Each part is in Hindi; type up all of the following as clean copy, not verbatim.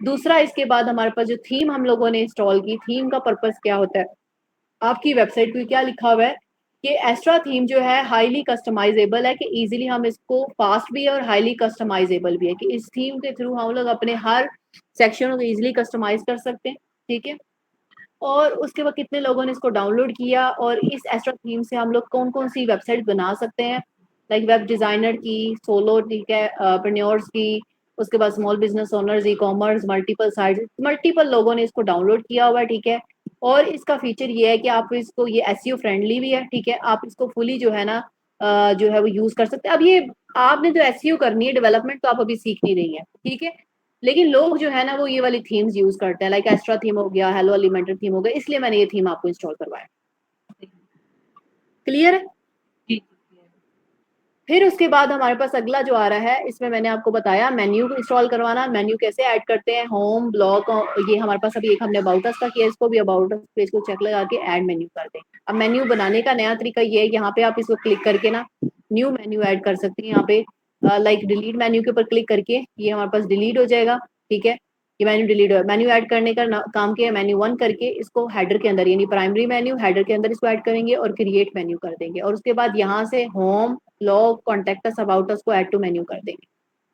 दूसरा इसके बाद हमारे पास जो थीम हम लोगों ने इंस्टॉल की, थीम का पर्पस क्या होता है, आपकी वेबसाइट पे क्या लिखा हुआ है कि एस्ट्रा थीम जो है हाईली कस्टमाइजेबल है, कि इजीली हम इसको फास्ट भी है और हाईली कस्टमाइजेबल भी है, कि इस थीम के थ्रू हम लोग अपने हर सेक्शन को इजीली कस्टमाइज कर सकते हैं। ठीक है, और उसके बाद कितने लोगों ने इसको डाउनलोड किया, और इस एस्ट्रा थीम से हम लोग कौन कौन सी वेबसाइट बना सकते हैं, लाइक वेब डिजाइनर की, सोलो, ठीक है, प्रेन्योर्स की, उसके बाद small business owners, e commerce, multiple site, multiple लोगों ने इसको डाउनलोड किया हुआ है। ठीक है, और इसका फीचर ये है कि आप इसको, ये एसईओ फ्रेंडली भी है। ठीक है, आप इसको फुली जो है ना जो है वो यूज कर सकते हैं। अब ये आपने जो एसईओ करनी है, डेवलपमेंट तो आप अभी सीख नहीं रही है। ठीक है, लेकिन लोग जो है ना वो ये वाली थीम्स यूज करते हैं, लाइक एस्ट्रा थीम हो गया, हेलो एलिमेंटर थीम हो गया, इसलिए मैंने ये थीम आपको इंस्टॉल करवाया। क्लियर है? जी। फिर उसके बाद हमारे पास अगला जो आ रहा है, इसमें मैंने आपको बताया मेन्यू को इंस्टॉल करवाना। मेन्यू कैसे ऐड करते हैं, होम, ब्लॉग, ये हमारे पास अभी एक हमने अबाउट अस का किया, इसको भी अबाउट अस पेज को चेक लगा के ऐड मेन्यू कर दें। अब मेन्यू बनाने का नया तरीका ये है, यहाँ पे आप इसको क्लिक करके ना न्यू मेन्यू ऐड कर सकते हैं। यहाँ पे लाइक डिलीट मेन्यू के ऊपर क्लिक करके ये हमारे पास डिलीट हो जाएगा। ठीक है, ये मेन्यू डिलीट हो, मेन्यू ऐड करने का काम किया, मेन्यू 1 करके इसको हेडर के अंदर, यानी प्राइमरी मेन्यू हेडर के अंदर इसको ऐड करेंगे और क्रिएट मेन्यू कर देंगे, और उसके बाद यहाँ से home, blog, contact us, about us को ऐड टू मेन्यू कर देंगे।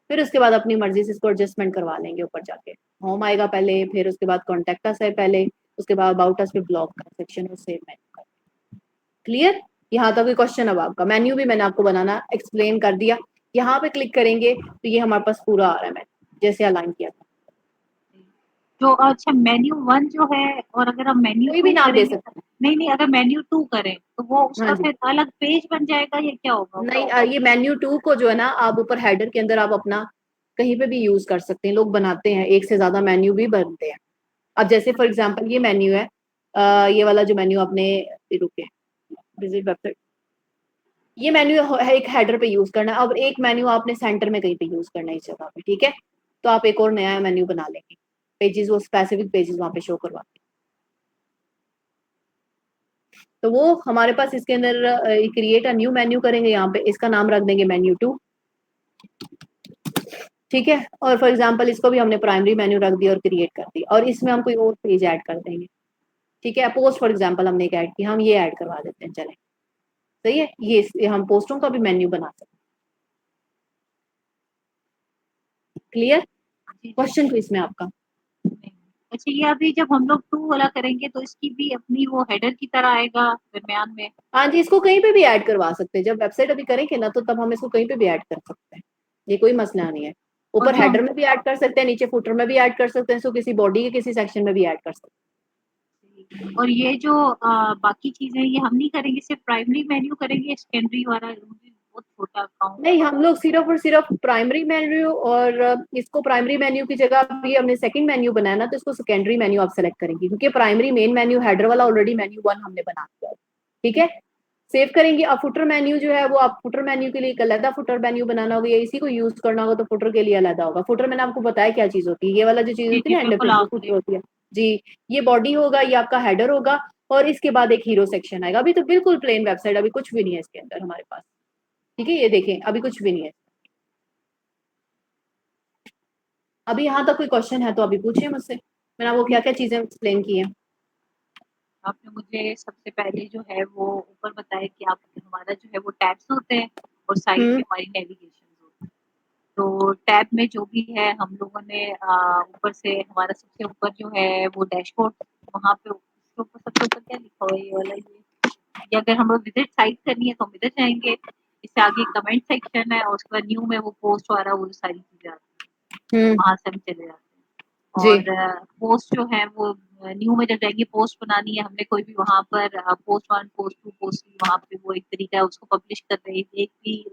फिर उसके बाद अपनी मर्जी से इसको एडजस्टमेंट करवा लेंगे। ऊपर जाके होम आएगा पहले, फिर उसके बाद कॉन्टेक्ट अस है पहले, उसके बाद अबाउट अस पे ब्लॉग का सेक्शन, और सेव मेन्यू कर। क्लियर? यहाँ तक कोई क्वेश्चन? अब आपका मेन्यू भी मैंने आपको बनाना एक्सप्लेन कर दिया। यहाँ पे क्लिक करेंगे तो ये हमारे पास पूरा आ रहा है मेन्यू, जैसे अलाइन किया था। तो अच्छा, मेन्यू 1 जो है, और अगर हम मेन्यू कोई भी 2 नाम दे करेंगे तो सकते नहीं, नहीं, अगर मेन्यू 2 करें तो वो हैं। हाँ उसका जी, फिर अलग पेज बन जाएगा या क्या होगा? नहीं, ये मेन्यू 2 को जो है ना आप ऊपर हेडर के अंदर आप अपना कहीं पे भी यूज कर सकते हैं। लोग बनाते हैं, एक से ज्यादा मेन्यू भी बनते हैं। अब जैसे फॉर एग्जांपल ये मेन्यू है, ये वाला जो मेन्यू आपने, रुके, विजिट वेबसाइट, ये मेन्यू है एक हेडर पे यूज करना है। अब एक मेन्यू आपने सेंटर में कहीं पे यूज करना है इस जगह पे। ठीक है, तो आप एक और नया मेन्यू बना लेंगे, पेजेस, वो स्पेसिफिक पेजेस वहां पे शो करवा। तो वो हमारे पास इसके अंदर क्रिएट अ न्यू मेन्यू करेंगे, यहाँ पे इसका नाम रख देंगे मेन्यू 2। ठीक है, और फॉर एग्जांपल इसको भी हमने प्राइमरी मेन्यू रख दिया और क्रिएट कर दिया, और इसमें हम कोई और पेज ऐड कर देंगे। ठीक है, पोस्ट फॉर एग्जांपल हमने एक ऐड किया, हम ये ऐड करवा देते हैं, चलें। सही है, ये हम पोस्टों का भी मेन्यू बना सकते हैं। क्लियर? जी, जी। क्वेश्चन तो इसमें आपका? नहीं। अच्छा, ये अभी जब हम लोग 2 वाला करेंगे तो इसकी भी अपनी वो हेडर की तरह आएगा दरमियान में? हाँ जी, इसको कहीं पे भी ऐड करवा सकते हैं। जब वेबसाइट अभी करेंगे ना तो तब हम इसको कहीं पे भी ऐड कर सकते हैं, ये कोई मसला नहीं है। और ऊपर जो हम हेडर में भी ऐड कर सकते हैं, नीचे फुटर में भी ऐड कर सकते हैं, इसको किसी बॉडी के किसी सेक्शन में भी ऐड कर सकते और ये जो बाकी चीज़ें ये हम नहीं करेंगे, सिर्फ़ प्राइमरी मेन्यू करेंगे, सेकेंडरी वाला मुझे बहुत छोटा हैं। अकाउंट नहीं, है। हम लोग सिर्फ और सिर्फ प्राइमरी मेन्यू, और इसको प्राइमरी मेन्यू की जगह भी हमने सेकंड मेन्यू बनाया ना, तो इसको सेकेंडरी मेन्यू आप सेलेक्ट करेंगे, क्योंकि प्राइमरी मेन मेन्यू हेडर वाला ऑलरेडी मेन्यू 1 हमने बना दिया है। ठीक है, सेव करेंगे। अब फुटर मेन्यू जो है वो आप फुटर मेन्यू के लिए एक अलग फुटर मेन्यू बनाना होगा, या इसी को यूज करना होगा तो फुटर के लिए अलग होगा। फुटर मैंने आपको बताया क्या चीज होती है, ये वाला जो चीज जी, होती जी, है ना एंड बिल्कुल पे वो फुटर आखिरी में। होती है। जी, ये बॉडी होगा, ये आपका हेडर होगा, और इसके बाद एक हीरो सेक्शन आएगा। अभी तो बिल्कुल प्लेन वेबसाइट, अभी कुछ भी नहीं है इसके अंदर हमारे पास। ठीक है, ये देखें, अभी कुछ भी नहीं है। अभी यहाँ तक कोई क्वेश्चन है तो अभी पूछिए मुझसे, मैंने आपको क्या क्या चीजें एक्सप्लेन की है। आपने मुझे सबसे पहले जो है वो ऊपर बताया कि आप हमारा जो है वो टैब्स होते हैं और साइड में हम्म, हमारी नेविगेशन होती है। तो टैब में जो भी है हम लोगों ने ऊपर से हमारा सबसे ऊपर जो है वो डैशबोर्ड, वहाँ पे उसके ऊपर सबसे ऊपर क्या लिखा हुआ है, ये वाला, ये अगर हम लोग विजिट साइट करनी है तो हम इधर जाएँगे। इससे आगे कमेंट सेक्शन है और उसके बाद न्यू में वो पोस्ट वाला वो सारी चीज़ें आती हैं। हम्म, वहाँ से हम चले जाते हैं। जी, और पोस्ट जो है वो न्यू में जब जाएँगे, पोस्ट बनानी है हमने कोई भी, वहाँ पर पोस्ट 1, पोस्ट 2, पोस्ट 3, वहाँ पे वो एक तरीका है उसको पब्लिश कर रहे हैं, एक भी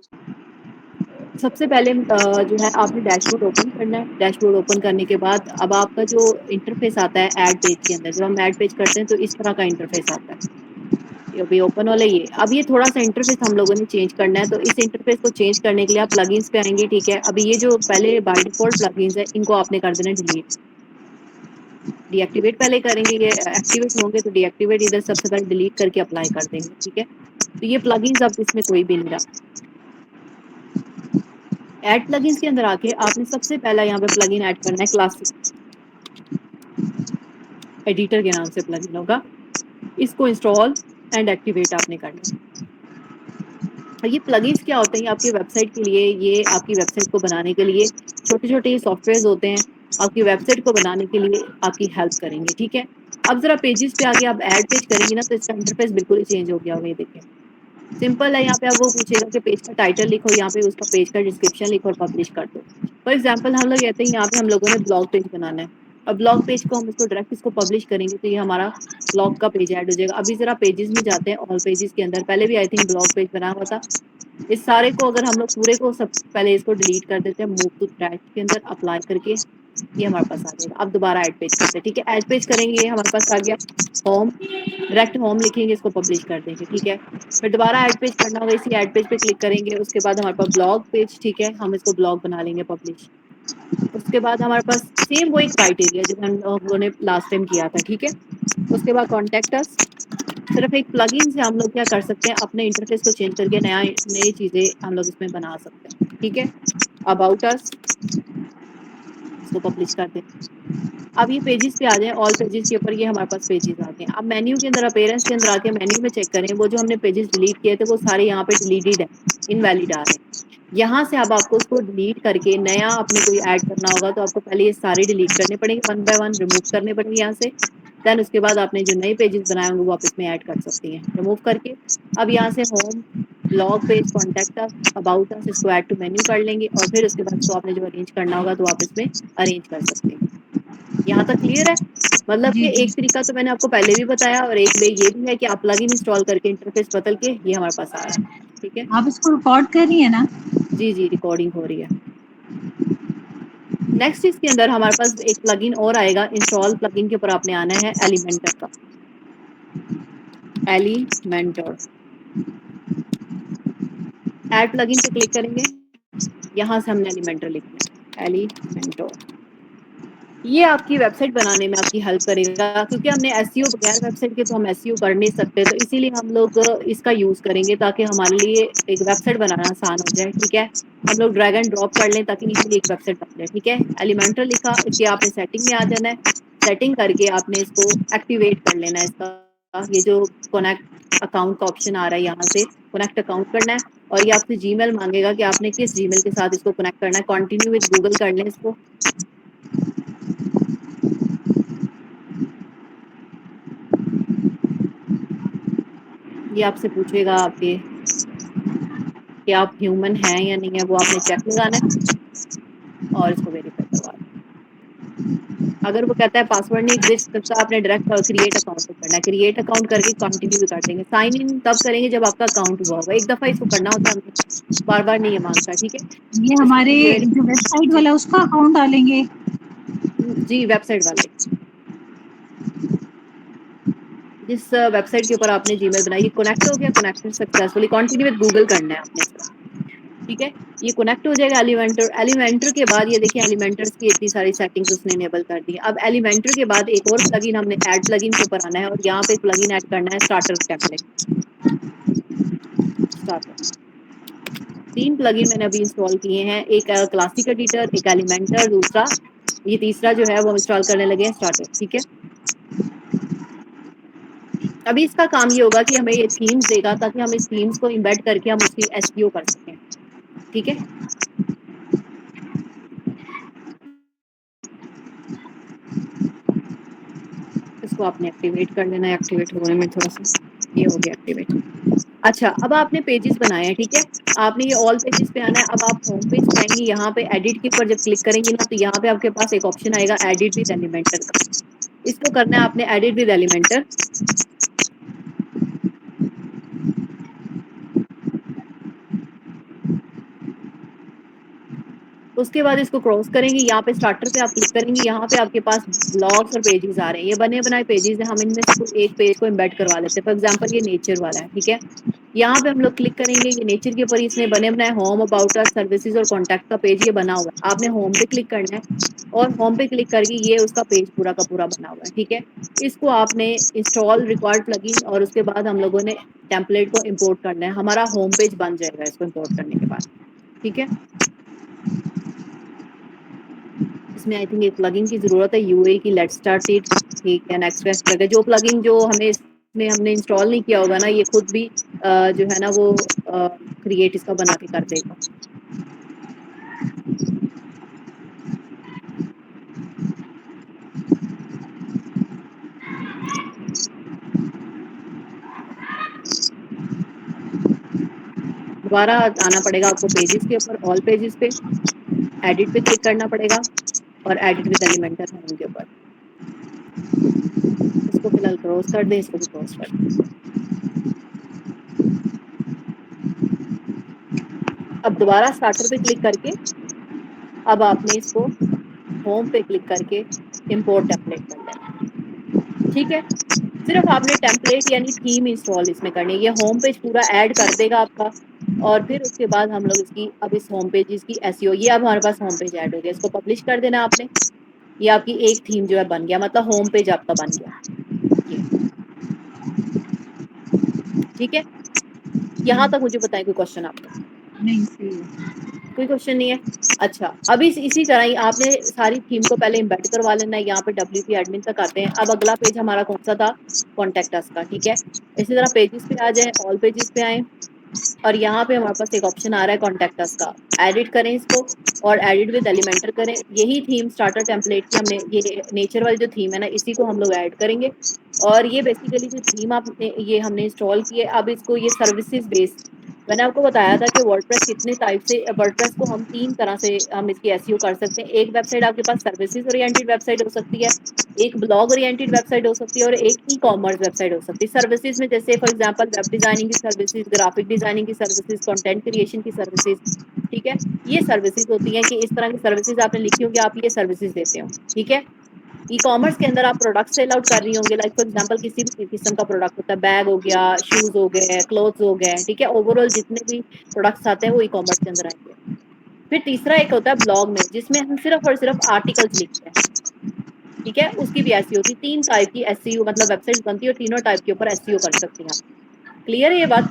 सबसे पहले जो है आपने डैशबोर्ड ओपन करना है। डैशबोर्ड ओपन करने के बाद अब आपका जो इंटरफेस आता है ऐड पेज के अंदर, जब हम ऐड पेज करते हैं तो इस तरह का इंटरफेस आता है। ये अभी ओपन वाला ये, अब ये थोड़ा सा इंटरफेस हम लोगों ने चेंज करना है, तो इस इंटरफेस को चेंज करने के लिए आप प्लगइन्स पे आएंगे। ठीक है, अभी ये जो पहले बाय डिफॉल्ट प्लगइन्स है इनको आपने कर देना डिलीट। डीएक्टिवेट पहले करेंगे, ये एक्टिवेट होंगे तो डीएक्टिवेट इधर सबसे पहले डिलीट करके अप्लाई कर देंगे। ठीक है, तो ये प्लगइन्स अब इसमें कोई भी नहीं रहा। ऐड प्लगइन्स के अंदर आके आपने सबसे पहला यहाँ पे प्लगइन ऐड करना है, क्लासिक। एडिटर के नाम से प्लगइन होगा, इसको इंस्टॉल एंड एक्टिवेट आपने करना है। ये प्लगइन्स क्या होते हैं आपकी वेबसाइट के लिए, ये आपकी वेबसाइट को बनाने के लिए छोटे-छोटे सॉफ्टवेयर्स होते हैं, आपकी वेबसाइट को बनाने के लिए आपकी हेल्प करेंगे, ठीक है? अब ज़रा पेजेस पे आके आप ऐड पेज करेंगी ना तो इसका इंटरफेस बिल्कुल ही चेंज हो गया होगा, ये देखिए। सिंपल है, यहाँ पे आप वो पूछेगा कि पेज का टाइटल लिखो, यहाँ पे उसका पेज का डिस्क्रिप्शन लिखो और पब्लिश कर दो। फॉर एग्जांपल हम लोग कहते हैं यहाँ पे हम लोगों ने ब्लॉग पेज बनाना है। अब ब्लॉग पेज को हम इसको डायरेक्ट इसको पब्लिश करेंगे तो ये हमारा ब्लॉग का पेज ऐड हो जाएगा। अभी ज़रा पेजेस में जाते हैं, ऑल पेजेस के अंदर पहले भी आई थिंक ब्लॉग पेज बना हुआ था। इस सारे को अगर हम लोग पूरे को सब पहले इसको डिलीट कर देते हैं, मूव टू ट्रैश के अंदर अप्लाई करके ये हमारे पास आ जाएगा। अब दोबारा ऐड पेज करते हैं, ठीक है? ऐड पेज करेंगे, ये हमारे पास आ गया होम, डायरेक्ट होम लिखेंगे, इसको पब्लिश कर देंगे, ठीक है? फिर दोबारा ऐड पेज करना होगा, इसी ऐड पेज पे क्लिक करेंगे, उसके बाद हमारे पास ब्लॉग पेज, ठीक है? हम इसको ब्लॉग बना लेंगे पब्लिश। उसके बाद हमारे पास सेम वही क्राइटेरिया जो हम लोगों ने लास्ट टाइम किया था, ठीक है? उसके बाद कॉन्टैक्ट अस, सिर्फ एक प्लगइन से हम लोग क्या कर सकते हैं, अपने इंटरफेस को चेंज करके नई चीज़ें हम लोग इसमें बना सकते हैं, ठीक है? अबाउट अस, इसको पब्लिश कर दें। अब ये पेजेस पे आ जाएँ, ऑल पेजेस के ऊपर ये हमारे पास पेजेस आ गए हैं। अब मेन्यू के अंदर अपीयरेंस के अंदर आके मेन्यू में चेक करें, वो जो हमने पेजेस डिलीट किए थे वो सारे यहाँ पे डिलीटेड है, इनवैलिड आ रहे हैं। यहाँ से अब आपको उसको डिलीट करके नया आपने कोई ऐड करना होगा तो आपको पहले ये सारे डिलीट करने पड़ेंगे, वन बाय वन रिमूव करने पड़ेंगे यहाँ से। देन उसके बाद आपने जो नए पेजेस बनाए होंगे वो आप इसमें ऐड कर सकती हैं, रिमूव करके। अब यहाँ से home, blog page, contact us, about us, इसको ऐड टू मेन्यू कर लेंगे और फिर उसके बाद इसको आपने जो अरेंज करना होगा तो आप इसमें अरेंज कर सकते हैं। यहाँ तक क्लियर है? मतलब जी कि जी। एक तरीका तो मैंने आपको पहले भी बताया और एक वे ये भी है कि आप प्लगइन इंस्टॉल करके इंटरफेस बदल के ये हमारे पास आ रहा है, ठीक है? आप इसको रिकॉर्ड कर रही है ना? जी, जी, रिकॉर्डिंग हो रही है। नेक्स्ट इसके अंदर हमारे पास एक प्लगइन और आएगा, इंस्टॉल प्लगइन के ऊपर आपने आना है एलिमेंटर का। एलिमेंटर, ऐड प्लगइन पे क्लिक करेंगे, यहाँ से हमने एलिमेंटर लिखना है, एलिमेंटर। ये आपकी वेबसाइट बनाने में आपकी हेल्प करेगा क्योंकि हमने एसईओ बगैर वेबसाइट के तो हम एसईओ कर नहीं सकते, तो इसीलिए हम लोग इसका यूज़ करेंगे ताकि हमारे लिए एक वेबसाइट बनाना आसान हो जाए, ठीक है? हम लोग ड्रैग एंड ड्रॉप कर लें ताकि इजीली एक वेबसाइट बन जाए, ठीक है? एलिमेंटर लिखा कि आपने सेटिंग में आ जाना है, सेटिंग करके आपने इसको एक्टिवेट कर लेना है इसका, ये जो कनेक्ट अकाउंट का ऑप्शन आ रहा है यहाँ से कनेक्ट अकाउंट करना है और ये आपसे जीमेल मांगेगा कि आपने किस जीमेल के साथ इसको कनेक्ट करना है, कंटिन्यू विद गूगल कर लें इसको। ये आपसे पूछेगा आपके कि आप ह्यूमन हैं या नहीं है, वो आपने चेक लगाना है और इसको वेरीफाई करवा दें। अगर वो कहता है पासवर्ड नहीं एग्जिस्ट करता, आपने डायरेक्ट क्रिएट अकाउंट पे करना है, क्रिएट अकाउंट करके कंटिन्यू भी कर देंगे। साइन इन तब करेंगे जब आपका अकाउंट हुआ होगा, एक दफ़ा इसको करना होता है हमें, बार-बार नहीं ये मांगता, ठीक है? ये इसको हमारे क्रिएट, जो वेबसाइट जी, वाला है उसका अकाउंट डालेंगे? जी, वेबसाइट वाले। जिस वेबसाइट के ऊपर आपने जीमेल बनाई, ये कनेक्ट हो गया, connected successfully, continue with Google करना है आपने इसका, ठीक है? ये कनेक्ट हो जाएगा एलिमेंटर। एलिमेंटर के बाद ये देखिए एलिमेंटर्स की इतनी सारी सेटिंग्स उसने इनेबल कर दी। अब एलिमेंटर के बाद एक और प्लगइन हमने ऐड प्लगइन के ऊपर आना है और यहाँ पे एक प्लगइन ऐड करना है स्टार्टर टेम्पलेट। स्टार्टर, 3 प्लगइन मैंने अभी इंस्टॉल किए हैं, एक क्लासिक एडिटर, एक एलिमेंटर, दूसरा ये तीसरा जो है वो हम इंस्टॉल करने लगे हैं स्टार्टर, ठीक है? अभी इसका काम ये होगा कि हमें ये थीम्स देगा ताकि हम इस थीम्स को इम्बेड करके हम उसकी एसईओ कर सकें, ठीक है? इसको आपने एक्टिवेट कर लेना है, एक्टिवेट होने में थोड़ा-सा ये हो गया एक्टिवेट। अच्छा, अब आपने पेजेस बनाए हैं, ठीक है? आपने ये ऑल पेजेस पे आना है, अब आप होम पेज पे आएँगी, यहाँ पे एडिट के ऊपर जब क्लिक करेंगी ना, तो यहाँ पे आपके पास एक ऑप्शन आएगा एडिट विद एलिमेंटर का। इसको करना है आपने एडिट विद एलिमेंटर। उसके बाद इसको क्रॉस करेंगे, यहाँ पे स्टार्टर पे आप क्लिक करेंगे, यहाँ पे आपके पास ब्लॉग्स और पेजेस आ रहे हैं, ये बने बनाए पेजेस हैं, हम इनमें से कोई एक पेज को एम्बेड करवा लेते हैं। फॉर एग्जांपल ये नेचर वाला है, ठीक है? यहाँ पे हम लोग क्लिक करेंगे, ये नेचर के ऊपर इसने बने बनाए होम, अबाउट अस, सर्विसेज और कॉन्टैक्ट का पेज ये बना हुआ है। आपने होम पे क्लिक करना है और होम पे क्लिक करके ये उसका पेज पूरा का पूरा बना हुआ है, ठीक है? इसको आपने इंस्टॉल रिक्वायर्ड प्लगइन और उसके बाद हम लोगों ने टेम्पलेट को इम्पोर्ट करना है, हमारा होम पेज बन जाएगा इसको इम्पोर्ट करने के बाद, ठीक है? इसमें आई थिंक एक प्लगइन की ज़रूरत है, यूए की लेट्स स्टार्ट इट, ठीक है, नेक्स्ट नेक्स्ट करके जो प्लगइन जो हमें इसमें हमने इंस्टॉल नहीं किया होगा ना, ये खुद भी जो है ना वो क्रिएट इसका बना के कर देगा। दोबारा आना पड़ेगा आपको पेजेस के ऊपर, ऑल पेजेस पे, एडिट पे क्लिक करना पड़ेगा और एडिट विद एलिमेंटर होम के ऊपर। इसको फिलहाल क्रॉस कर दें, इसको भी क्रॉस कर दें। अब दोबारा स्टार्टर पे क्लिक करके अब आपने इसको होम पे क्लिक करके इंपोर्ट टेम्पलेट कर लेना, ठीक है। सिर्फ आपने टेम्पलेट यानी थीम इंस्टॉल इसमें करनी है, ये होम पेज पूरा ऐड कर देगा आपका। और फिर उसके बाद हम लोग इसकी अब इस होम पेज की एसईओ, ये अब हमारे पास होम पेज ऐड हो गया, इसको पब्लिश कर देना आपने। ये आपकी एक थीम जो है बन गया, मतलब होम पेज आपका बन गया ये, ठीक है। यहाँ तक मुझे बताएं कोई क्वेश्चन आपका? नहीं, सही है। कोई क्वेश्चन नहीं है? अच्छा, अब इसी तरह ही आपने सारी थीम को पहले एम्बेड करवा लेना है। यहाँ पे WP एडमिन तक आते हैं। अब अगला पेज हमारा कौन सा था? कॉन्टेक्ट अस का, ठीक है। इसी तरह पेजेस पे आ जाए, ऑल पेजेस पे आए और यहाँ पे हमारे पास एक ऑप्शन आ रहा है कॉन्टेक्ट अस का, एडिट करें इसको और एडिट विद एलिमेंटर करें। यही थीम स्टार्टर टेम्पलेट की हमने, ये नेचर वाली जो थीम है ना, इसी को हम लोग ऐड करेंगे। और ये बेसिकली जो थीम आपने ये हमने इंस्टॉल की है, अब इसको ये सर्विसेज बेस्ड, मैंने आपको बताया था कि वर्डप्रेस कितने टाइप से, वर्डप्रेस को हम 3 तरह से हम इसकी एसईओ कर सकते हैं। एक वेबसाइट आपके पास सर्विसेज ओरिएंटेड वेबसाइट हो सकती है, एक ब्लॉग ओरिएंटेड वेबसाइट हो सकती है और एक ई कॉमर्स वेबसाइट हो सकती है। सर्विसेज में जैसे फॉर एग्जांपल वेब डिजाइनिंग की सर्विसेज, ग्राफिक डिजाइनिंग की सर्विसेज, कंटेंट क्रिएशन की सर्विसेज, ठीक है। ये सर्विसेज होती हैं कि इस तरह की सर्विसेज आपने लिखी होगी, आप ये सर्विसेज देते हो, ठीक है। ई कॉमर्स के अंदर आप प्रोडक्ट सेल आउट कर रही होंगे, लाइक फॉर एग्जांपल किसी भी किस्म का प्रोडक्ट होता है, बैग हो गया, शूज हो गए, क्लोथ्स हो गए, ठीक है। ओवरऑल जितने भी प्रोडक्ट्स आते हैं वो ई कॉमर्स के अंदर आएंगे। फिर तीसरा एक होता है ब्लॉग में, जिसमें हम सिर्फ और सिर्फ आर्टिकल्स लिखते हैं, ठीक है। उसकी भी एसईओ होती है। 3 टाइप की एसईओ मतलब वेबसाइट बनती है और तीनों टाइप के ऊपर एसईओ कर सकती हैं आप। क्लियर है ये बात?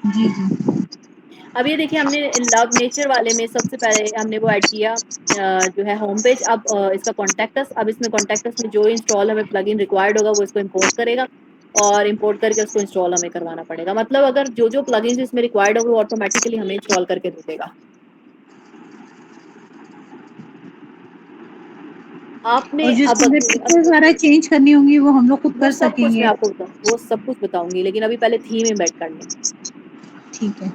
जी, जी। अब ये देखिए, हमने लव नेचर वाले में सबसे पहले हमने वो ऐड किया जो है होम पेज। अब इसका कॉन्टेक्ट अस, अब इसमें कॉन्टेक्ट अस में जो इंस्टॉल हमें प्लगइन रिक्वायर्ड होगा वो इसको इंपोर्ट करेगा और इंपोर्ट करके उसको इंस्टॉल हमें करवाना पड़ेगा। मतलब अगर जो जो प्लगइन्स इसमें रिक्वायर्ड होगा वो ऑटोमेटिकली हमें इंस्टॉल करके दे देगा। आपने और जो अब इसमें पिक्चर्स वगैरह चेंज करनी होंगी वो हम लोग खुद वो कर सब कुछ मैं सकेंगे? आपको वो सब कुछ बताऊंगी, लेकिन अभी पहले थीम एम्बेड कर लें। ठीक है।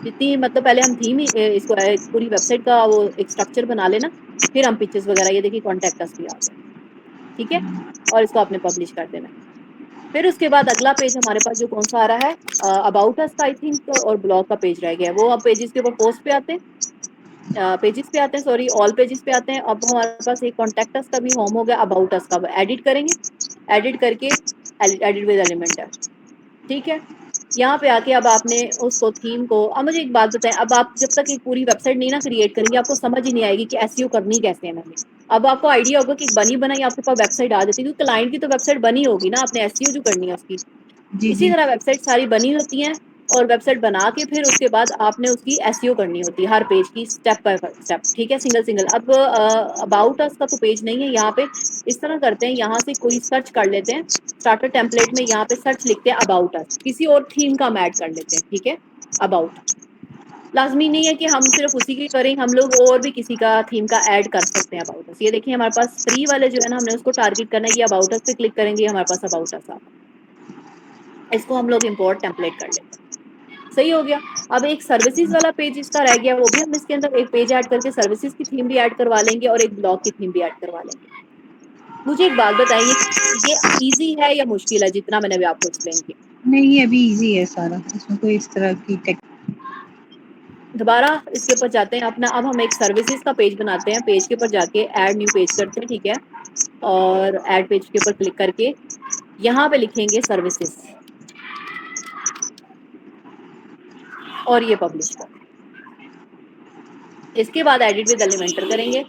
जितनी मतलब पहले हम थीम इसको पूरी वेबसाइट का वो एक स्ट्रक्चर बना लेना, फिर हम पिक्चर्स वगैरह, ये देखिए कॉन्टेक्ट अस भी आ गया, ठीक है। और इसको आपने पब्लिश कर देना। फिर उसके बाद अगला पेज हमारे पास जो कौन सा आ रहा है, अबाउट अस का आई थिंक, और ब्लॉग का पेज रह गया है। वो अब पेजेस के ऊपर पोस्ट पे आते हैं, पेजेस पे आते हैं, सॉरी ऑल पेजेस पे आते हैं। अब हमारे पास एक कॉन्टेक्ट अस का भी होम हो गया, अबाउट अस का एडिट करेंगे, एडिट करके एडिट विद एलिमेंटर, ठीक है। यहाँ पे आके अब आपने उसको थीम को, अब मुझे एक बात बताएं, अब आप जब तक एक पूरी वेबसाइट नहीं ना क्रिएट करेंगे आपको समझ ही नहीं आएगी कि एसईओ करनी कैसे है मैंने। अब आपको आइडिया होगा कि बनी बनाई आपके पास वेबसाइट आ जाती है, क्योंकि क्लाइंट की तो वेबसाइट बनी होगी ना, आपने एसईओ जो करनी है उसकी। जी, इसी जी। तरह वेबसाइट सारी बनी होती हैं और वेबसाइट बना के फिर उसके बाद आपने उसकी एसईओ करनी होती है हर पेज की, स्टेप बाय स्टेप, ठीक है, सिंगल सिंगल। अब अबाउट अस का तो पेज नहीं है यहाँ पे, इस तरह करते हैं, यहाँ से कोई सर्च कर लेते हैं, स्टार्टर टेम्पलेट में यहाँ पे सर्च लिखते हैं अबाउट अस, किसी और थीम का हम ऐड कर लेते हैं, ठीक है। अबाउट, लाजमी नहीं है कि हम सिर्फ उसी की करें, हम लोग और भी किसी का थीम का ऐड कर सकते हैं अबाउट अस। ये देखिए हमारे पास फ्री वाले जो है ना, हमने उसको टारगेट करना है, ये अबाउट अस पे क्लिक करेंगे हमारे पास अबाउट अस आ, इसको हम लोग इंपोर्ट टेम्पलेट कर लेते हैं। सही हो गया। अब एक सर्विसेज वाला पेज इसका रह गया, वो भी हम इसके अंदर एक पेज ऐड करके सर्विसेज की थीम भी ऐड करवा लेंगे और एक ब्लॉग की थीम भी ऐड करवा लेंगे। मुझे एक बात बताइए, ये इजी है या मुश्किल है जितना मैंने अभी आपको एक्सप्लेन किया? नहीं, अभी इजी है सारा, इसमें कोई इस तरह की टेक। दोबारा इसके ऊपर जाते हैं अपना, अब हम एक सर्विसेज का पेज बनाते हैं, पेज के ऊपर जाके ऐड न्यू पेज करते हैं, ठीक है। और ऐड पेज के ऊपर क्लिक करके यहाँ पे लिखेंगे सर्विसेज और ये पब्लिश कर, इसके बाद एडिट विद एलिमेंटर करेंगे।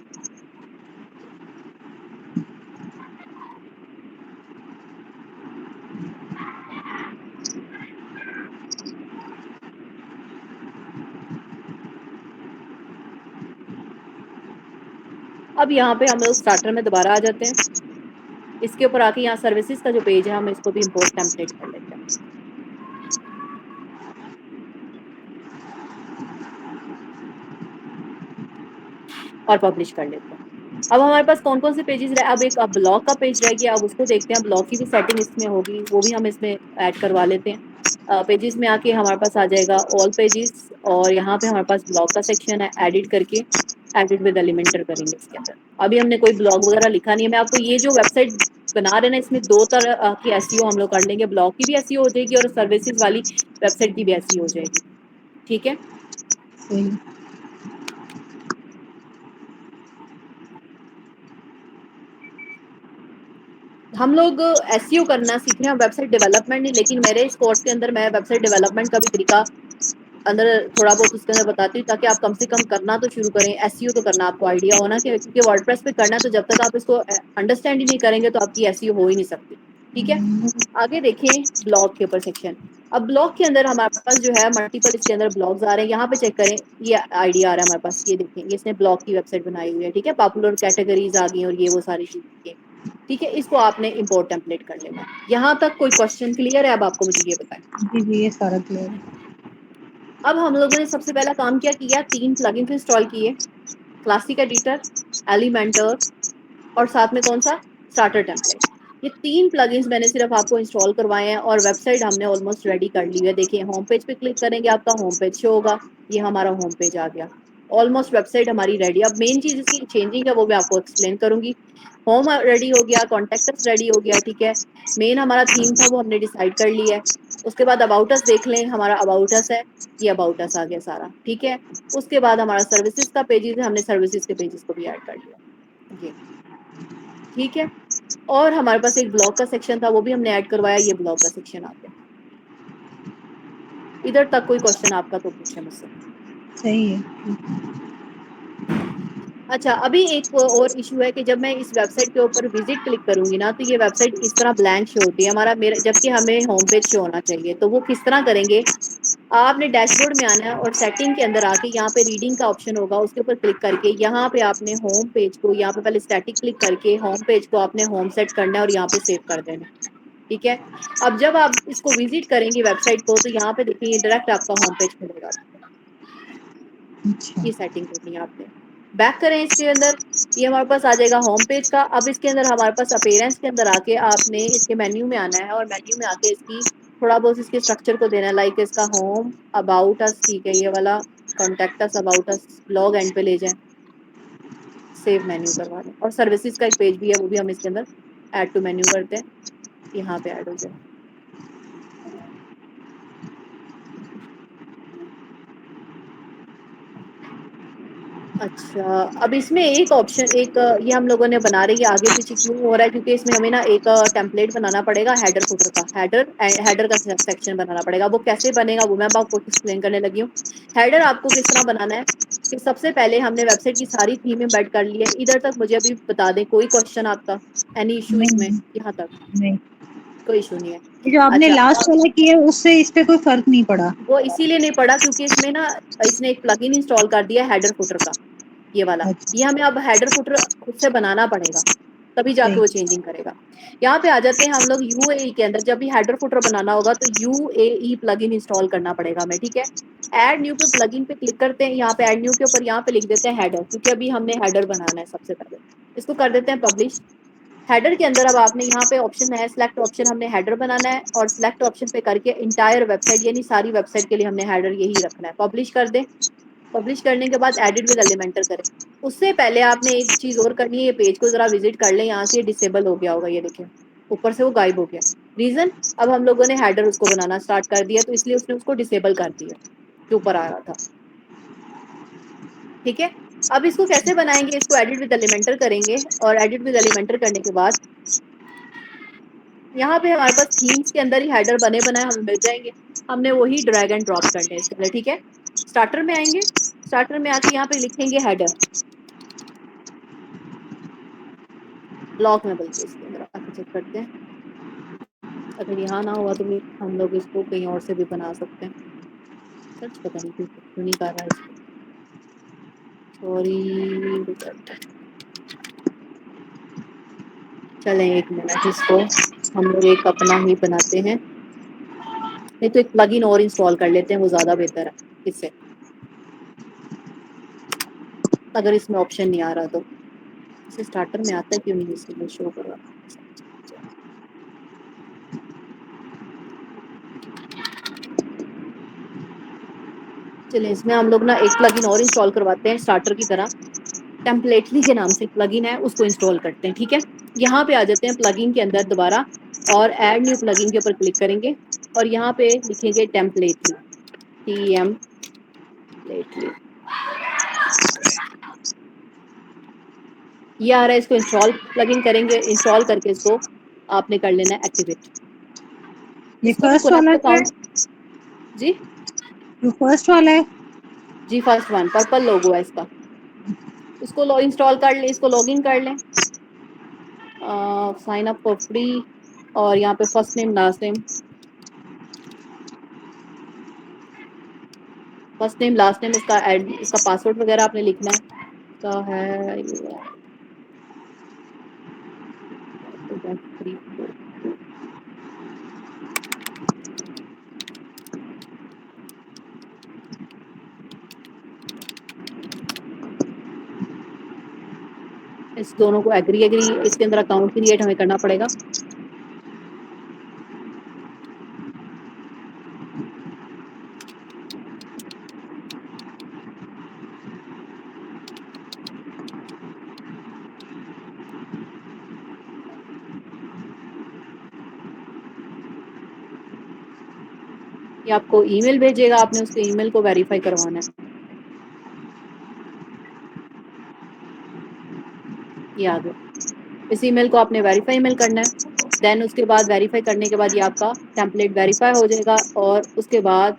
अब यहाँ पे हम लोग स्टार्टर में दोबारा आ जाते हैं। इसके ऊपर आके यहाँ सर्विसेज का जो पेज है हम इसको भी इम्पोर्ट टेम्पलेट कर लेते हैं और पब्लिश कर लेते हैं। अब हमारे पास कौन कौन से पेजेस रहे, अब एक ब्लॉग का पेज रह गया, अब उसको देखते हैं। ब्लॉग की भी सेटिंग इसमें होगी, वो भी हम इसमें ऐड करवा लेते हैं। पेजेस में आके हमारे पास आ जाएगा ऑल पेजेस, और यहाँ पे हमारे पास ब्लॉग का सेक्शन है, एडिट करके एडिट विद एलिमेंटर करेंगे इसके अंदर। अभी हमने कोई ब्लॉग वगैरह लिखा नहीं है। मैं आपको ये जो वेबसाइट बना रहे ना, इसमें 2 तरह की एसईओ हम लोग कर लेंगे, ब्लॉग की भी एसईओ हो जाएगी और सर्विसेज वाली वेबसाइट की भी एसईओ हो जाएगी। ठीक है, सही। हम लोग एसईओ करना सीख रहे हैं, वेबसाइट डेवलपमेंट नहीं। लेकिन मेरे इस कोर्स के अंदर मैं वेबसाइट डेवलपमेंट का भी तरीका अंदर थोड़ा बहुत उसके अंदर बताती हूँ, ताकि आप कम से कम करना तो शुरू करें। एसईओ तो करना आपको आइडिया होना, क्योंकि वर्डप्रेस पे करना है, तो जब तक आप इसको अंडरस्टैंड ही नहीं करेंगे तो आपकी एसईओ हो ही नहीं सकती। ठीक है, आगे देखें ब्लॉग के ऊपर सेक्शन। अब ब्लॉग के अंदर हमारे पास जो है मल्टीपल इसके अंदर ब्लॉग्स आ रहे हैं। यहाँ पे चेक करें, ये आइडिया आ रहा है हमारे पास, ये देखें, ये इसने ब्लॉग की वेबसाइट बनाई हुई है। ठीक है, पॉपुलर कैटेगरीज आ गई और ये वो सारी चीजें। ठीक है, इसको आपने इम्पोर्ट टेम्पलेट कर लेना है। यहाँ तक कोई क्वेश्चन क्लियर है? अब आपको मुझे ये बताएं। जी जी, ये सारा क्लियर है। अब हम लोगों ने सबसे पहला काम क्या किया, 3 प्लगइन्स इंस्टॉल किए, क्लासिक एडिटर, एलिमेंटर और साथ में कौन सा, स्टार्टर टेम्पलेट। ये 3 प्लगइन्स मैंने सिर्फ आपको इंस्टॉल करवाए हैं और वेबसाइट हमने ऑलमोस्ट रेडी कर ली है। देखिए, होम पेज पे क्लिक करेंगे, आपका होम पेज शो होगा। ये हमारा होम पेज आ गया, ऑलमोस्ट वेबसाइट हमारी रेडी। अब मेन चीज इसकी चेंजिंग है वो मैं आपको एक्सप्लेन करूंगी। होम रेडी हो गया, कॉन्टेक्ट रेडी हो गया। ठीक है, मेन हमारा थीम था वो हमने डिसाइड कर लिया है। उसके बाद अबाउट अस देख लें, हमारा अबाउट अस है, ये अबाउट अस आ गया सारा। ठीक है, उसके बाद हमारा सर्विसेज का पेजेस है, हमने सर्विसेज के पेजेस को भी ऐड कर लिया ये। ठीक है, और हमारे पास एक ब्लॉग का सेक्शन था, वो भी हमने ऐड करवाया, ये ब्लॉग का सेक्शन आ गया। इधर तक कोई क्वेश्चन आपका तो पूछे मुझसे। सही है। अच्छा, अभी एक और इशू है कि जब मैं इस वेबसाइट के ऊपर विजिट क्लिक करूंगी ना, तो ये वेबसाइट इस तरह ब्लैंक शो होती है हमारा मेरा, जबकि हमें होम पेज शो होना चाहिए। तो वो किस तरह करेंगे, आपने डैशबोर्ड में आना है और सेटिंग के अंदर आके यहाँ पे रीडिंग का ऑप्शन होगा, उसके ऊपर क्लिक करके यहाँ पे आपने होम पेज को, यहाँ पे पहले स्टैटिक क्लिक करके होम पेज को आपने होम सेट करना है और यहाँ पे सेव कर देना है। ठीक है, अब जब आप इसको विजिट करेंगे वेबसाइट को, तो यहाँ पे देखिए डायरेक्ट आपका होम पेज खुलेगा। अच्छा। ये सेटिंग करनी है आपने। बैक करें इसके अंदर, ये हमारे पास आ जाएगा होम पेज का। अब इसके अंदर हमारे पास अपीयरेंस के अंदर आके आपने इसके मेन्यू में आना है और मेन्यू में आके इसकी थोड़ा बहुत इसके स्ट्रक्चर को देना है, लाइक इसका होम, अबाउट अस, ठीक है, ये वाला contact us, about us, blog and पे ले जाएं, सेव मेन्यू करवा दें। और सर्विसेज का एक पेज भी है, वो भी हम इसके अंदर ऐड टू मेन्यू करते हैं, यहाँ पे ऐड हो जाए। अच्छा, अब इसमें एक ऑप्शन, एक ये हम लोगों ने बना रही है, आगे पीछे क्यों हो रहा है, क्योंकि इसमें हमें ना एक टेम्पलेट बनाना पड़ेगा हेडर फुटर का, हेडर का सेक्शन बनाना पड़ेगा। वो कैसे बनेगा वो मैं आपको एक्सप्लेन करने लगी हूँ। हेडर आपको किस तरह बनाना है कि सबसे पहले हमने वेबसाइट की सारी थीम एम्बेड कर ली है। इधर तक मुझे अभी बता दें, कोई क्वेश्चन आपका, एनी इशू इसमें, नहीं यहाँ तक नहीं, कोई इशू नहीं है। ये जो आपने अच्छा, लास्ट वाला किया उससे इस पे कोई फर्क नहीं पड़ा। वो इसीलिए नहीं पड़ा क्योंकि इसमें ना इसने एक प्लगइन इंस्टॉल कर दिया हेडर फुटर का, ये वाला। अच्छा। ये हमें अब हेडर फुटर खुद से बनाना पड़ेगा, तभी जाके सही। वो चेंजिंग करेगा। यहाँ पे आ जाते हैं हम लोग यूएई के अंदर। जब भी हेडर फुटर बनाना होगा तो यूएई प्लगइन इंस्टॉल करना पड़ेगा हमें। ठीक है, ऐड न्यू पे प्लगइन पे क्लिक करते हैं, यहाँ पे ऐड न्यू के ऊपर यहाँ पे लिख देते हैं हेडर, क्योंकि अभी हमने हेडर बनाना है सबसे पहले। इसको कर देते हैं पब्लिश। हेडर के अंदर अब आपने यहाँ पे ऑप्शन है सिलेक्ट ऑप्शन, हमने हेडर बनाना है और सिलेक्ट ऑप्शन पे करके इंटायर वेबसाइट यानी सारी वेबसाइट के लिए हमने हेडर यही रखना है। पब्लिश कर दें। पब्लिश करने के बाद एडिट विद एलिमेंटर करें। उससे पहले आपने एक चीज और करनी है, ये पेज को जरा विजिट कर लें, यहाँ से ये डिसेबल हो गया होगा, ये देखिए ऊपर से वो गायब हो गया। रीजन, अब हम लोगों ने हेडर उसको बनाना स्टार्ट कर दिया, तो इसलिए उसने उसको डिसेबल कर दिया जो ऊपर आ रहा था। ठीक है, अब इसको कैसे बनाएंगे, इसको एडिट विद एलिमेंटर करेंगे और एडिट विद एलिमेंटर करने के बाद यहाँ पे हमारे पास थीम्स के अंदर ही हेडर बने बनाए हमें मिल जाएंगे। हमने वही ड्रैग एंड ड्रॉप करने हैं इसके अंदर। ठीक है, स्टार्टर में आएंगे, स्टार्टर में आके यहाँ पे लिखेंगे हेडर, ब्लॉक में, बल्कि इसके अंदर आके चेक करते हैं। अगर यहाँ ना हुआ तो भी हम लोग इसको कहीं और से भी बना सकते हैं। सर्च पता नहीं क्यों नहीं कर रहा है इसको, सॉरी। चलें 1 मिनट, इसको हम लोग एक अपना ही बनाते हैं। नहीं तो एक प्लगइन और इंस्टॉल कर लेते हैं, वो ज़्यादा बेहतर है इससे। अगर इसमें ऑप्शन नहीं आ रहा तो। इसे स्टार्टर में आता है, क्यों नहीं इसमें शो कर रहा? चलिए इसमें हम लोग ना एक प्लगइन और इंस्टॉल करवाते हैं स्टार्टर की तरह। टेम्पलेटली के नाम से प्लगइन है, उसको इंस्टॉल करते हैं, ठीक है? यहाँ पे आ जाते हैं प्लगइन के अंदर दोबारा और ऐड न्यू प्लगइन के ऊपर क्लिक करेंगे और यहाँ पे लिखेंगे टेम्पलेटली, टेम्पलेटली। ये आ रहा है, इसको इंस्टॉल प्लगइन करेंगे। इंस्टॉल करके इसको आपने कर लेना है एक्टिवेट। ये इसको भी फर्स्ट वाला कनेक्ट है, अकाउंट जी जो फर्स्ट वाला है। जी फर्स्ट वन पर्पल लोगो है इसका। इसको इंस्टॉल कर लें, इसको लॉगिन कर लें, साइन अप फॉर फ्री और यहाँ पे first name last name, first name last name इसका ऐड, इसका पासवर्ड वगैरह आपने लिखना है। इसका है इस दोनों को एग्री एग्री इसके अंदर अकाउंट क्रिएट हमें करना पड़ेगा। ये आपको ईमेल भेजेगा, आपने उसके ईमेल को वेरीफाई करवाना है। ये आ गया, इस ईमेल को आपने वेरीफाई ईमेल करना है। देन उसके बाद वेरीफाई करने के बाद ये आपका टेम्पलेट वेरीफाई हो जाएगा और उसके बाद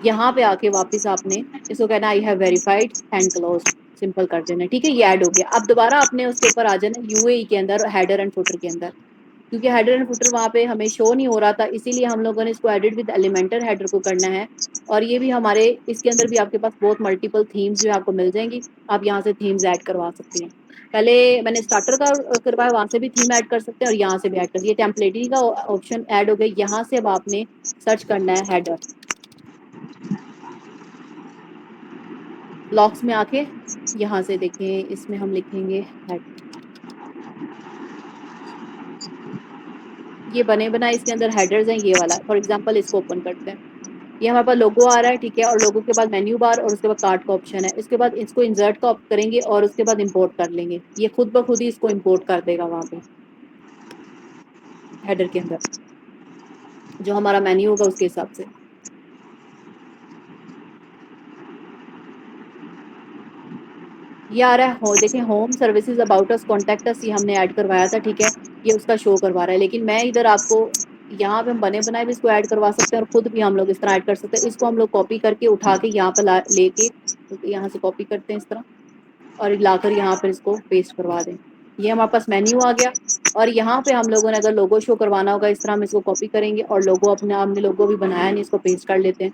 यहाँ पे आके वापस आपने इसको कहना I have verified and close, simple कर देना, ठीक है? ये ऐड हो गया। अब दोबारा आपने उसके ऊपर आ जाना यूएई के अंदर, हेडर एंड फुटर के अंदर, क्योंकि हेडर एंड फुटर वहाँ पे हमें शो नहीं हो रहा था, इसीलिए हम लोगों ने इसको एडिट विद एलिमेंटर हेडर को करना है। और ये भी हमारे इसके अंदर भी आपके पास बहुत मल्टीपल थीम्स जो आपको मिल जाएंगी, आप यहाँ से थीम्स ऐड करवा सकती हैं। पहले मैंने स्टार्टर का करवाया, वहाँ से भी थीम ऐड कर सकते हैं और यहाँ से भी ऐड कर, ये टेम्पलेटरी का ऑप्शन ऐड हो गया। यहाँ से अब आपने सर्च करना है हेडर, ब्लॉक्स में आके यहाँ से देखें, इसमें हम लिखेंगे हेड। ये बने बनाए इसके अंदर हेडर्स हैं, ये वाला फॉर एग्जांपल इसको ओपन करते हैं। ये हमारे पास लोगो आ रहा है, ठीक है? और लोगो के बाद मेन्यू बार और उसके बाद कार्ड का ऑप्शन है। इसके बाद इसको इंसर्ट का ऑप्ट करेंगे और उसके बाद इंपोर्ट कर लेंगे। ये खुद ब खुद ही इसको इंपोर्ट कर देगा वहाँ पे हेडर के अंदर, जो हमारा मेन्यू होगा उसके हिसाब से। ये आ रहा है, हो देखिए home services about us contact us, ये हमने ऐड करवाया था, ठीक है? ये उसका शो करवा रहा है, लेकिन मैं इधर आपको यहाँ पे हम बने बनाए भी इसको ऐड करवा सकते हैं और खुद भी हम लोग इस तरह ऐड कर सकते हैं। इसको हम लोग कॉपी करके उठा के यहाँ पर लेके यहाँ से कॉपी करते हैं इस तरह और लाकर यहाँ पर इसको पेस्ट करवा दें। ये हमारे पास मेन्यू आ गया और यहाँ पे हम लोगों ने अगर लोगो शो करवाना होगा इस तरह हम इसको कॉपी करेंगे और लोगो अपने हमने लोगो भी बनाया नहीं, इसको पेस्ट कर लेते हैं,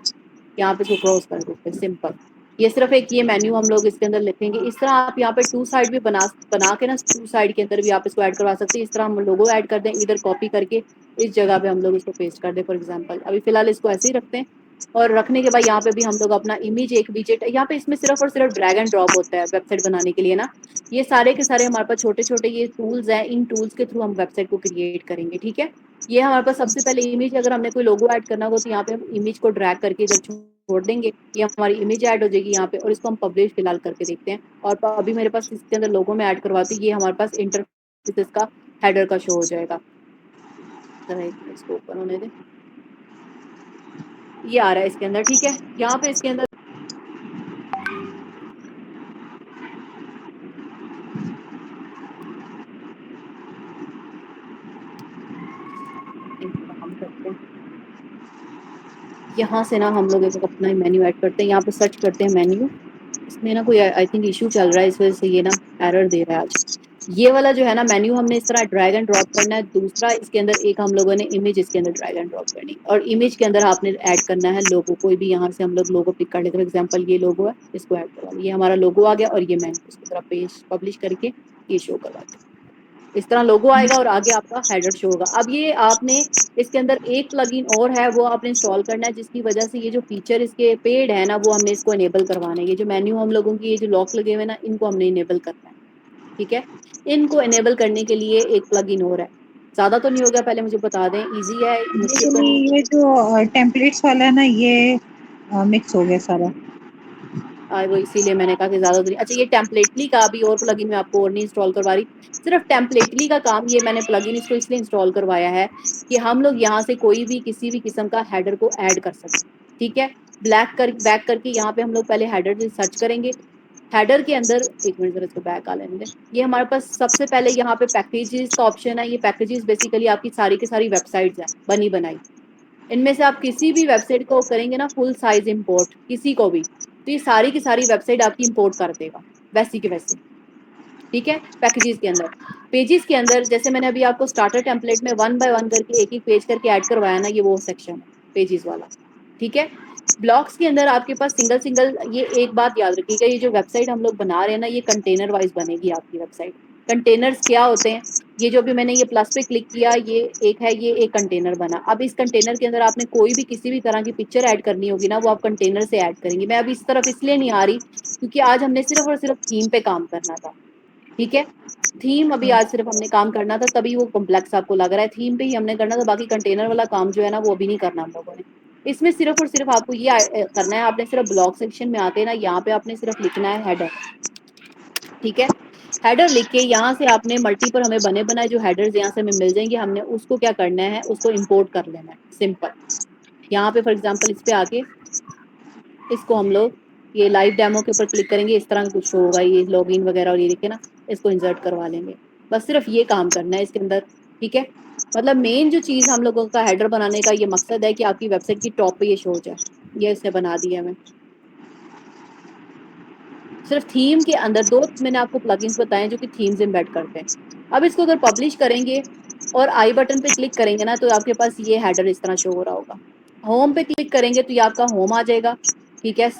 यहाँ पे इसको क्रॉस कर देते हैं, सिंपल। ये सिर्फ एक ये मेन्यू हम लोग इसके अंदर लिखेंगे। इस तरह आप यहाँ पे टू साइड भी बना के ना, टू साइड के अंदर भी आप इसको ऐड करवा सकते हैं। इस तरह हम लोगो ऐड कर दें, इधर कॉपी करके इस जगह पे हम लोग इसको पेस्ट कर दें फॉर एग्जांपल। अभी फिलहाल इसको ऐसे ही रखते हैं और रखने के बाद यहाँ पे भी हम लोग अपना इमेज एक विजेट, यहाँ पे इसमें सिर्फ और सिर्फ ड्रैग एंड ड्रॉप होता है वेबसाइट बनाने के लिए ना। ये सारे के सारे हमारे पास छोटे छोटे ये टूल्स हैं, इन टूल्स के थ्रू हम वेबसाइट को क्रिएट करेंगे, ठीक है? ये हमारे पास सबसे पहले इमेज, अगर हमने कोई लोगो ऐड करना हो तो यहाँ पे हम इमेज को ड्रैग करके इधर छोड़ देंगे, ये हमारी इमेज ऐड हो जाएगी यहाँ पे और इसको हम पब्लिश फिलहाल करके देखते हैं। और अभी मेरे पास इसके अंदर लोगो में ऐड करवाती, ये हमारे पास इंटरफेस इसका हेडर का शो हो जाएगा। इसको ओपन होने दें, ये आ रहा है इसके अंदर, ठीक है? यहाँ पे इसके अंदर काम करते हैं, यहाँ से ना हम लोग एक अपना मेन्यू ऐड करते हैं, यहाँ पे सर्च करते हैं मेन्यू। इसमें ना कोई आई थिंक इशू चल रहा है, इस वजह से ये ना एरर दे रहा है आज। ये वाला जो है ना मेन्यू हमने इस तरह ड्रैग एंड ड्रॉप करना है। दूसरा इसके अंदर एक हम लोगों ने इमेज इसके अंदर ड्रैग एंड ड्रॉप करनी और इमेज के अंदर आपने ऐड करना है लोगो, कोई भी यहाँ से हम लोग लोगो पिक कर लेते हैं। एग्जांपल ये लोगो है, इसको ऐड करवा, ये हमारा लोगो आ गया और ये मैं इसको तरह पेज पब्लिश करके ये शो करवाते हैं। इस तरह लोगो आएगा और आगे आपका हेडर शो होगा। अब ये आपने इसके अंदर एक प्लगइन और है, वो आपने इंस्टॉल करना है, जिसकी वजह से ये जो फीचर इसके पेड है ना, वो हमने इसको इनेबल करवाना है। ये जो मेन्यू हम लोगों की ये जो लॉक लगे हुए ना, इनको हमने इनेबल करना है, ठीक है। इनको इनेबल करने के लिए एक प्लगइन और है, ज्यादा तो नहीं हो गया, पहले मुझे बता दें, इजी है, मुश्किल तो नहीं। ये जो टेम्पलेट्स वाला है ना, ये मिक्स हो गया सारा। वो इसीलिए मैंने कहा कि ज्यादा तो नहीं। अच्छा, ये टेम्पलेटली का भी और प्लगइन मैं आपको और नहीं इंस्टॉल करवा रही, सिर्फ टेम्पलेटली का काम ये मैंने प्लगइन इसको इसलिए इंस्टॉल करवाया है कि हम लोग यहाँ से कोई भी किसी भी किस्म का हेडर को ऐड कर सकते, ठीक है। बैक करके यहाँ पे हम लोग पहले हेडर सर्च करेंगे। हेडर के अंदर, एक मिनट जरा इसको बैक आ लेने दें। ये हमारे पास सबसे पहले यहाँ पे पैकेजेस का ऑप्शन है। ये पैकेजेस बेसिकली आपकी सारी की सारी वेबसाइट्स हैं बनी बनाई। इनमें से आप किसी भी वेबसाइट को करेंगे ना फुल साइज इंपोर्ट, किसी को भी, तो ये सारी की सारी वेबसाइट आपकी इंपोर्ट कर देगा वैसी के वैसे, ठीक है। पैकेजेस के अंदर, पेजेस के अंदर, जैसे मैंने अभी आपको स्टार्टर टेम्पलेट में 1 बाय 1 करके एक एक पेज करके ऐड करवाया ना, ये वो सेक्शन है पेजेस वाला, ठीक है। ब्लॉक्स के अंदर आपके पास सिंगल सिंगल, ये एक बात याद रखिएगा, ये जो वेबसाइट हम लोग बना रहे हैं ना, ये कंटेनर वाइज बनेगी आपकी वेबसाइट। कंटेनर्स क्या होते हैं, ये जो भी मैंने ये प्लस पे क्लिक किया, ये एक है, ये एक कंटेनर बना। अब इस कंटेनर के अंदर आपने कोई भी किसी भी तरह की पिक्चर ऐड करनी होगी ना, वो आप कंटेनर से ऐड करेंगे। मैं अभी इस तरफ इसलिए नहीं आ रही क्योंकि आज हमने सिर्फ और सिर्फ थीम पे काम करना था, ठीक है। थीम अभी आज सिर्फ हमने काम करना था, तभी वो कॉम्प्लेक्स आपको लग रहा है, थीम पे ही हमने करना था। बाकी कंटेनर वाला काम जो है ना, वो अभी नहीं करना हम लोगों ने। इसमें सिर्फ और सिर्फ आपको ये करना है, आपने सिर्फ ब्लॉक सेक्शन में आते हैं ना, यहाँ पे आपने सिर्फ लिखना है हेडर, ठीक है। हेडर लिख के यहाँ से आपने मल्टीपल हमें बने बनाए जो हेडर्स यहाँ से हमें मिल जाएंगे, हमने उसको क्या करना है, उसको इम्पोर्ट कर लेना है, सिंपल। यहाँ पे फॉर एग्जाम्पल इस पे आके इसको हम लोग ये लाइव डेमो के ऊपर क्लिक करेंगे, इस तरह का कुछ होगा, ये लॉगिन वगैरह और ये देखे ना, इसको इंसर्ट करवा लेंगे। बस सिर्फ ये काम करना है इसके अंदर, ठीक है। मतलब मेन जो चीज हम लोगों का हेडर बनाने का ये मकसद है कि आपकी वेबसाइट की टॉप पे ये शो हो जाए। ये इसने बना दिया हमें। सिर्फ थीम के अंदर दो मैंने आपको प्लगइन्स बताए जो कि थीम्स एम्बेड करते हैं। अब इसको अगर पब्लिश करेंगे और आई बटन पे क्लिक करेंगे ना, तो आपके पास ये हेडर इस तरह शो हो रहा होगा। होम पे क्लिक करेंगे तो ये आपका होम आ जाएगा, ठीक है।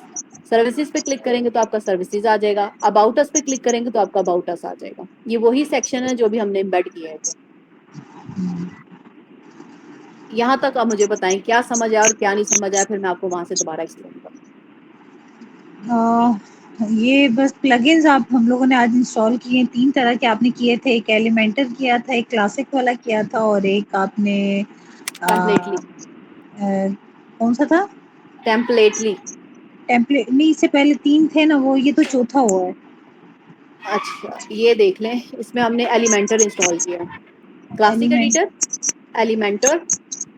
सर्विसेज पे क्लिक करेंगे तो आपका सर्विसेज आ जाएगा। अबाउट अस पे क्लिक करेंगे तो आपका अबाउट अस आ जाएगा। ये वही सेक्शन है जो भी हमने एम्बेड किया है। यहाँ तक आप मुझे बताएं क्या समझ आया और क्या नहीं समझ आया, फिर मैं आपको वहां से दोबारा एक्सप्लेन करूँ। ये बस प्लगइन्स आप हम लोगों ने आज इंस्टॉल किए, 3 तरह के आपने किए थे। एक एलिमेंटर किया था, एक क्लासिक वाला किया था, और एक आपने टेम्पलेटली, कौन सा था? टेम्पलेटली। टेम्पलेट नहीं, इससे पहले 3 थे ना, वो ये तो चौथा हुआ है। अच्छा, ये देख लें, इसमें हमने एलिमेंटर इंस्टॉल किया, क्लासिक एलिमेंट, एडिटर, एलिमेंटर,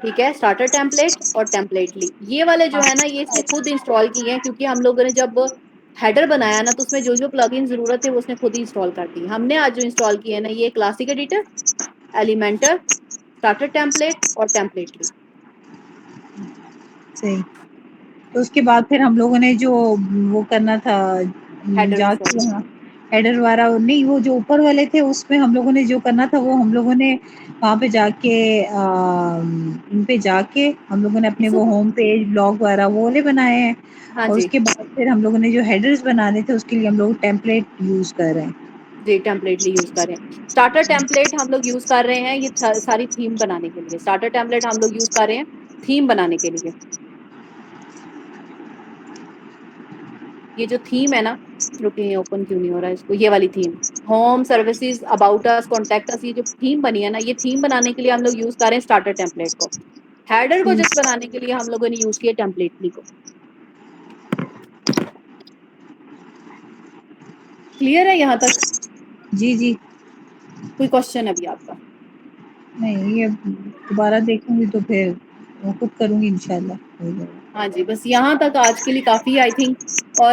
ठीक है, स्टार्टर टेम्पलेट और टेम्पलेटली। ये वाले जो है ना, ये इसने खुद इंस्टॉल किए हैं क्योंकि हम लोगों ने जब हेडर बनाया ना, तो उसमें जो जो प्लगइन जरूरत है वो उसने खुद ही इंस्टॉल कर दी। हमने आज जो इंस्टॉल किया है ना, ये classic editor, Elementor, starter template और टेम्पलेटली। सही। तो उसके बाद फिर हम लोगों ने जो वो करना था, हेडर इंस्टॉल, जाके वहाँ हेडर वाला नहीं, वो जो ऊपर वाले थे उसमें हम लोगों ने जो करना था, वो हम लोगों ने वहाँ पे जाके इन पे जाके हम लोगों ने अपने वो होम पेज ब्लॉग वगैरह वो वाले बनाए हैं। हाँ और जी उसके बाद फिर हम लोगों ने जो हेडर्स बनाने थे उसके लिए हम लोग टेम्पलेट यूज कर रहे हैं। जी, टेम्पलेटली यूज कर रहे हैं। स्टार्टर टेम्पलेट हम लोग यूज कर रहे हैं ये सारी थीम बनाने के लिए। स्टार्टर टेम्पलेट हम लोग यूज कर रहे हैं थीम बनाने के लिए। ये जो थीम है ना, रुकिए ओपन क्यों नहीं हो रहा है इसको, ये वाली theme, home, services, about us, contact us, ये जो थीम बनी है ना, ये थीम बनाने के लिए हम लोग यूज कर रहे हैं स्टार्टर टेम्पलेट को। हेडर को जस्ट बनाने के लिए हम लोगों ने यूज किया टेम्पलेटली को। क्लियर है यहाँ तक? जी जी। कोई क्वेश्चन अभी आपका? नहीं, ये दोबारा देखूंगी तो फिर वो खुद करूंगी इंशाल्लाह, हो जाएगा। हाँ जी, बस यहाँ तक आज के लिए काफी आई थिंक। और